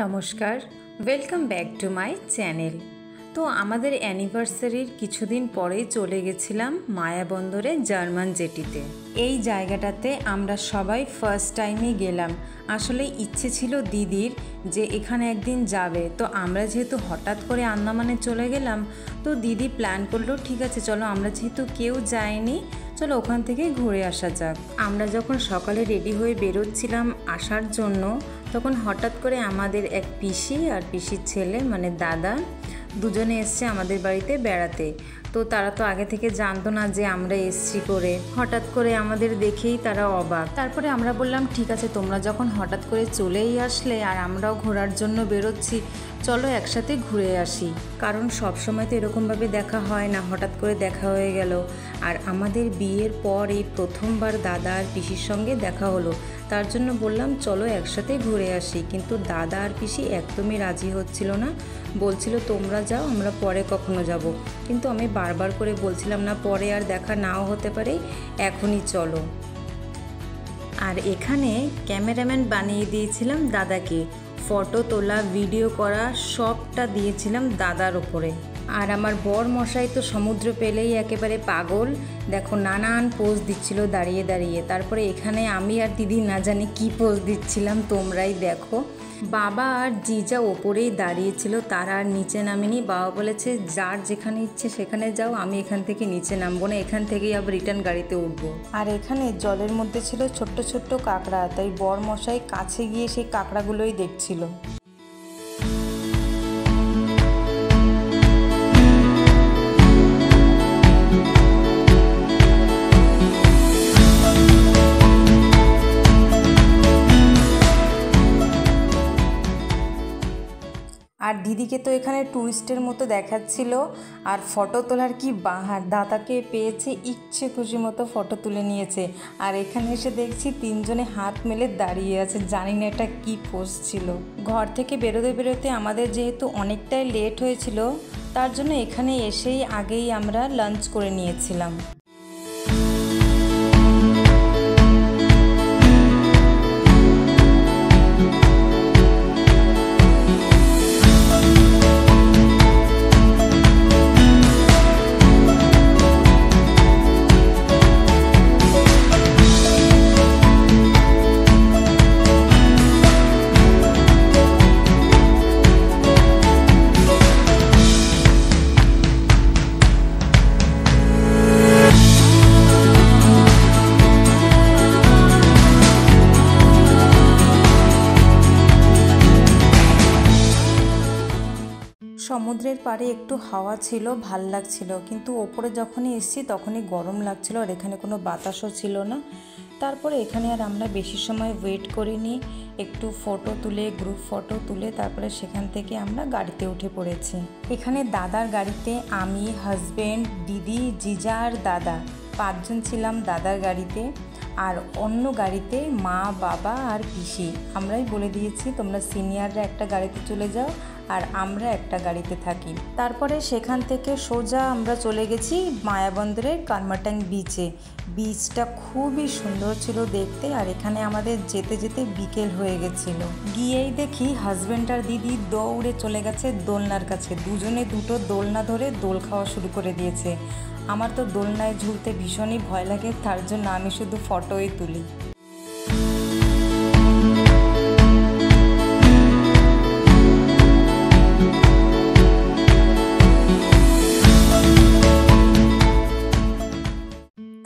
নমস্কার, welcome back to my channel. তো আমাদের অ্যানিভার্সারির কিছুদিন পরেই চলে গেছিলাম মায়াবন্দরে জার্মান জেটিতে। এই জায়গাটাতে আমরা সবাই ফার্স্ট টাইমই গেলাম। আসলে ইচ্ছে ছিল দিদির যে এখানে একদিন যাবে, তো আমরা যেহেতু হঠাৎ করে আন্দামানে চলে গেলাম, তো দিদি প্ল্যান করলো ঠিক আছে চলো, আমরা যেহেতু কেউ যায়নি চলো ওখান থেকে ঘুরে আসা যাক। আমরা যখন সকালে রেডি হয়ে বেরোচ্ছিলাম আসার জন্য, তখন হঠাৎ করে আমাদের এক পিসি আর পিসির ছেলে মানে দাদা দুজনে এসছে আমাদের বাড়িতে বেড়াতে। তো তারা তো আগে থেকে জানতো না যে আমরা এসছি করে, হঠাৎ করে আমাদের দেখেই তারা অবাক। তারপরে আমরা বললাম ঠিক আছে তোমরা যখন হঠাৎ করে চলেই আসলে আর আমরাও ঘোরার জন্য বেরোচ্ছি, চলো একসাথে ঘুরে আসি। কারণ সবসময় তো এরকমভাবে দেখা হয় না, হঠাৎ করে দেখা হয়ে গেল। আর আমাদের বিয়ের পর এই প্রথমবার দাদা আর পিসির সঙ্গে দেখা হলো, তার জন্য বললাম চলো একসাথে ঘুরে আসি। কিন্তু দাদা আর পিসি একদমই রাজি হচ্ছিল না, বলছিল তোমরা যাও আমরা পরে কখনো যাব। কিন্তু আমি বারবার করে বলছিলাম না, পরে আর দেখা নাও হতে পারে, এখনই চলো। আর এখানে ক্যামেরাম্যান বানিয়ে দিয়েছিলাম দাদাকে, ফটো তোলা ভিডিও করা সবটা দিয়েছিলাম দাদার ওপরে। আর আমার বর মশাই তো সমুদ্র পেলেই একেবারে পাগল, দেখো নানান পোজ দিচ্ছিল দাঁড়িয়ে দাঁড়িয়ে। তারপরে এখানে আমি আর দিদি না জানি কি পোজ দিচ্ছিলাম, তোমরাই দেখো। বাবা আর জিজা ওপরেই দাঁড়িয়েছিল, তারা আর নিচে নামেনি। বাবা বলেছে যার যেখানে ইচ্ছে সেখানে যাও, আমি এখান থেকে নিচে নামবো না, এখান থেকেই আবার রিটার্ন গাড়িতে উঠবো। আর এখানে জলের মধ্যে ছিল ছোট্ট ছোট্ট কাঁকড়া, তাই বর মশাই কাছে গিয়ে সেই কাঁকড়াগুলোই দেখছিল। আর দিদিকে তো এখানে ট্যুরিস্টের মতো দেখাচ্ছিল, আর ফটো তোলার কি বাহার, দাদাকে পেয়েছে ইচ্ছে খুশি মতো ফটো তুলে নিয়েছে। আর এখানে এসে দেখছি তিনজনে হাত মেলে দাঁড়িয়ে আছে, জানি না এটা কী পোজ ছিল। ঘর থেকে বেরোতে বেরোতে আমাদের যেহেতু অনেকটাই লেট হয়েছিল, তার জন্য এখানে এসেই আগেই আমরা লাঞ্চ করে নিয়েছিলাম। সমুদ্রের পাড়ে একটু হাওয়া ছিল, ভাল লাগছিল, কিন্তু ওপরে যখনই এসেছি তখনই গরম লাগছিল, আর এখানে কোনো বাতাসও ছিল না। তারপরে এখানে আর আমরা বেশি সময় ওয়েট করিনি, একটু ফটো তুলে গ্রুপ ফটো তুলে তারপরে সেখান থেকে আমরা গাড়িতে উঠে পড়েছি। এখানে দাদার গাড়িতে আমি, হাজব্যান্ড, দিদি, জিজা আর দাদা, 5 জন ছিলাম দাদার গাড়িতে। আর অন্য গাড়িতে মা, বাবা আর পিসি। আমরাই বলে দিয়েছি তোমরা সিনিয়ররা একটা গাড়িতে চলে যাও আর আমরা একটা গাড়িতে থাকি। তারপরে সেখান থেকে সোজা আমরা চলে গেছি মায়াবন্দরের কারমাটাং বিচে। বিচটা খুবই সুন্দর ছিল দেখতে, আর এখানে আমাদের যেতে যেতে বিকেল হয়ে গেছিল। গিয়েই দেখি হাজব্যান্ড আর দিদি দৌড়ে চলে গেছে দোলনার কাছে, দুজনে দুটো দোলনা ধরে দোল খাওয়া শুরু করে দিয়েছে। আমার তো দোলনায় ঝুলতে ভীষণই ভয় লাগে, তার জন্য আমি শুধু ফটোই তুলি।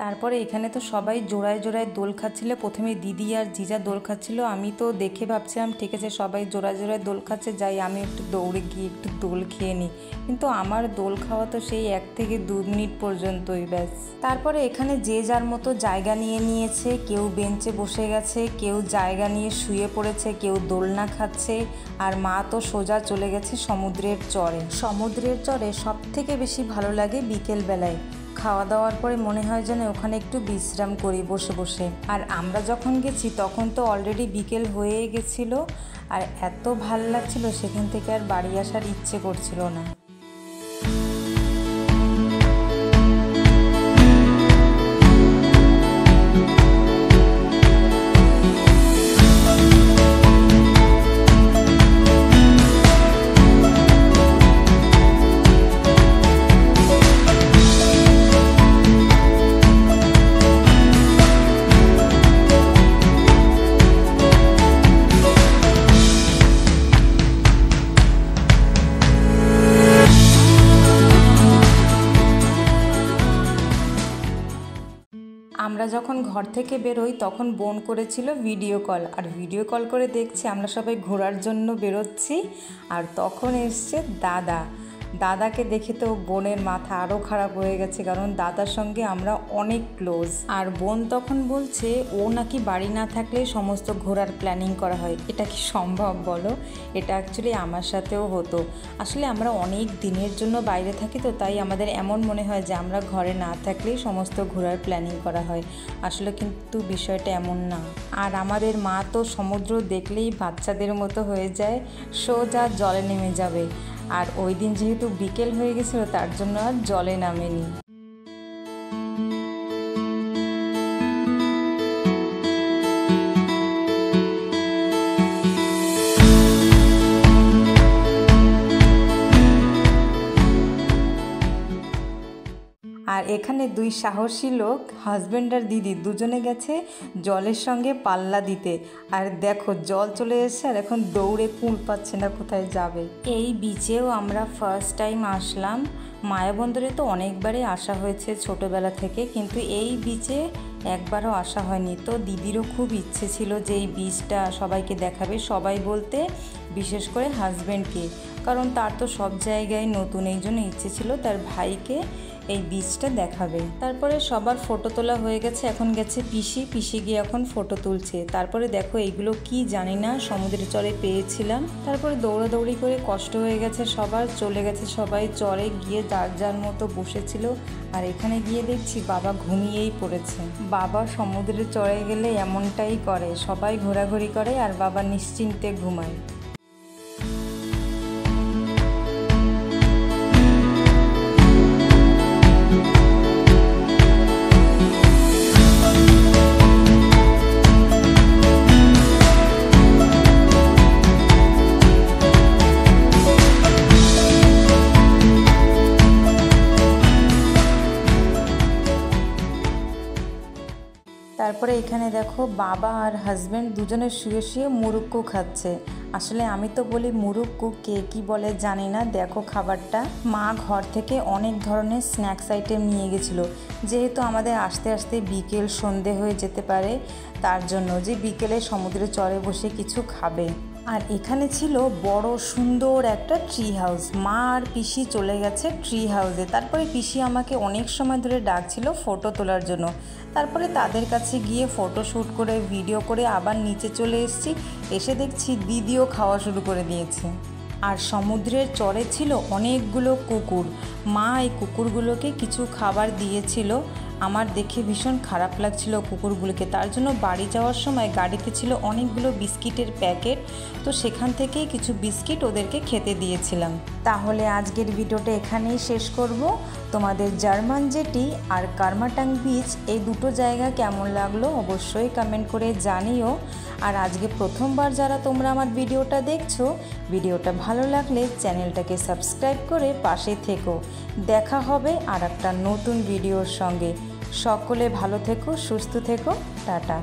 তারপরে এখানে তো সবাই জোড়ায় জোড়ায় দোল খাচ্ছিল। প্রথমে দিদি আর জিজা দোল খাচ্ছিল, আমি তো দেখে ভাবছিলাম ঠিক আছে সবাই জোড়ায় জোড়ায় দোল খাচ্ছে, যাই আমি একটু দৌড়ে গিয়ে একটু দোল খেয়ে নিই। কিন্তু আমার দোল খাওয়া তো সেই 1 থেকে 2 মিনিট পর্যন্তই ব্যাস। তারপরে এখানে যে যার মতো জায়গা নিয়ে নিয়েছে, কেউ বেঞ্চে বসে গেছে, কেউ জায়গা নিয়ে শুয়ে পড়েছে, কেউ দোলনা খাচ্ছে। আর মা তো সোজা চলে গেছে সমুদ্রের চরে। সমুদ্রের চরে সব থেকে বেশি ভালো লাগে বিকেলবেলায়। খাওয়া দাওয়ার পরে মনে হয় যেন ওখানে একটু বিশ্রাম করি বসে বসে। আর আমরা যখন গেছি তখন তো অলরেডি বিকেল হয়ে গেছিল, আর এত ভাল লাগছিল সেখান থেকে আর বাড়ি আসার ইচ্ছে করছিল না। আমরা যখন ঘর থেকে বেরোই তখন বোন করেছিল ভিডিও কল, আর ভিডিও কল করে দেখছি আমরা সবাই ঘোরার জন্য বেরোচ্ছি। আর তখন এসছে দাদাকে দেখে তো বোনের মাথা আরও খারাপ হয়ে গেছে, কারণ দাদার সঙ্গে আমরা অনেক ক্লোজ। আর বোন তখন বলছে ও নাকি বাড়ি না থাকলে সমস্ত ঘোরার প্ল্যানিং করা হয়। এটা কি সম্ভব বলো? এটা অ্যাকচুয়ালি আমার সাথেও হতো। আসলে আমরা অনেক দিনের জন্য বাইরে থাকি, তো তাই আমাদের এমন মনে হয় যে আমরা ঘরে না থাকলেই সমস্ত ঘোরার প্ল্যানিং করা হয়। আসলে কিন্তু বিষয়টা এমন না। আর আমাদের মা তো সমুদ্র দেখলেই বাচ্চাদের মতো হয়ে যায়, সোজা জলে নেমে যাবে। আর ওই দিন যেহেতু বিকেল হয়ে গেছিল তার জন্য আর জলে নামেনি। আর এখানে দুই সাহসী লোক, হাজব্যান্ড আর দিদি, দুজনে গেছে জলের সঙ্গে পাল্লা দিতে। আর দেখো জল চলে এসেছে আর এখন দৌড়ে কুল পাচ্ছে না কোথায় যাবে। এই বিচেও আমরা ফার্স্ট টাইম আসলাম। মায়াবন্দরে তো অনেকবারই আসা হয়েছে ছোটোবেলা থেকে, কিন্তু এই বিচে একবারও আসা হয়নি। তো দিদিরও খুব ইচ্ছে ছিল যে এই বিচটা সবাইকে দেখাবে, সবাই বলতে বিশেষ করে হাজব্যান্ডকে, কারণ তার তো সব জায়গায় নতুন, এই জন্য ইচ্ছে ছিল তার ভাইকে এই বিচটা দেখাবে। তারপরে সবার ফটো তোলা হয়ে গেছে, এখন গেছে পিসি গিয়ে এখন ফটো তুলছে। তারপরে দেখো এইগুলো কি জানি না, সমুদ্রের চরে পেয়েছিলাম। তারপরে দৌড়াদৌড়ি করে কষ্ট হয়ে গেছে সবার, চলে গেছে সবাই চরে গিয়ে যার যার মতো বসেছিল। আর এখানে গিয়ে দেখছি বাবা ঘুমিয়েই পড়েছে। বাবা সমুদ্রের চরে গেলে এমনটাই করে, সবাই ঘোরাঘুরি করে আর বাবা নিশ্চিন্তে ঘুমায়। তারপরে এখানে দেখো বাবা আর হাজব্যান্ড দুজনে শুয়ে শুয়ে মুরুক্কু খাচ্ছে। আসলে আমি তো বলি মুরুক্কু, কে কি বলে জানি না। দেখো খাবারটা, মা ঘর থেকে অনেক ধরনের স্ন্যাক্স আইটেম নিয়ে গেছিলো, যেহেতু আমাদের আস্তে আস্তে বিকেল সন্ধে হয়ে যেতে পারে, তার জন্য যে বিকেলে সমুদ্রের চরে বসে কিছু খাবে। আর এখানে ছিল বড় সুন্দর একটা ট্রি হাউস। মা আর পিসি চলে গেছে ট্রি হাউসে। তারপরে পিসি আমাকে অনেক সময় ধরে ডাকছিল ফটো তোলার জন্য। তারপরে তাদের কাছে গিয়ে ফটো শ্যুট করে ভিডিও করে আবার নিচে চলে এসেছি। এসে দেখছি দিদিও খাওয়া শুরু করে দিয়েছে। আর সমুদ্রের চরে ছিল অনেকগুলো কুকুর। মা এই কুকুরগুলোকে কিছু খাবার দিয়েছিল। আমার দেখে ভীষণ খারাপ লাগছিল কুকুরগুলোকে, তার জন্য বাড়ি যাওয়ার সময় গাড়িতে ছিল অনেকগুলো বিস্কিটের প্যাকেট, তো সেখান থেকেই কিছু বিস্কিট ওদেরকে খেতে দিয়েছিলাম। তাহলে আজকের ভিডিওটা এখানেই শেষ করব। তোমাদের জার্মান জেটি আর কারমাটাং বিচ এই দুটো জায়গা কেমন লাগলো অবশ্যই কমেন্ট করে জানিও। আর আজকে প্রথমবার যারা তোমরা আমার ভিডিওটা দেখছো, ভিডিওটা ভালো লাগলে চ্যানেলটাকে সাবস্ক্রাইব করে পাশে থেকো। দেখা হবে আর একটা নতুন ভিডিওর সঙ্গে। সকলে ভালো থেকো, সুস্থ থেকো, টাটা।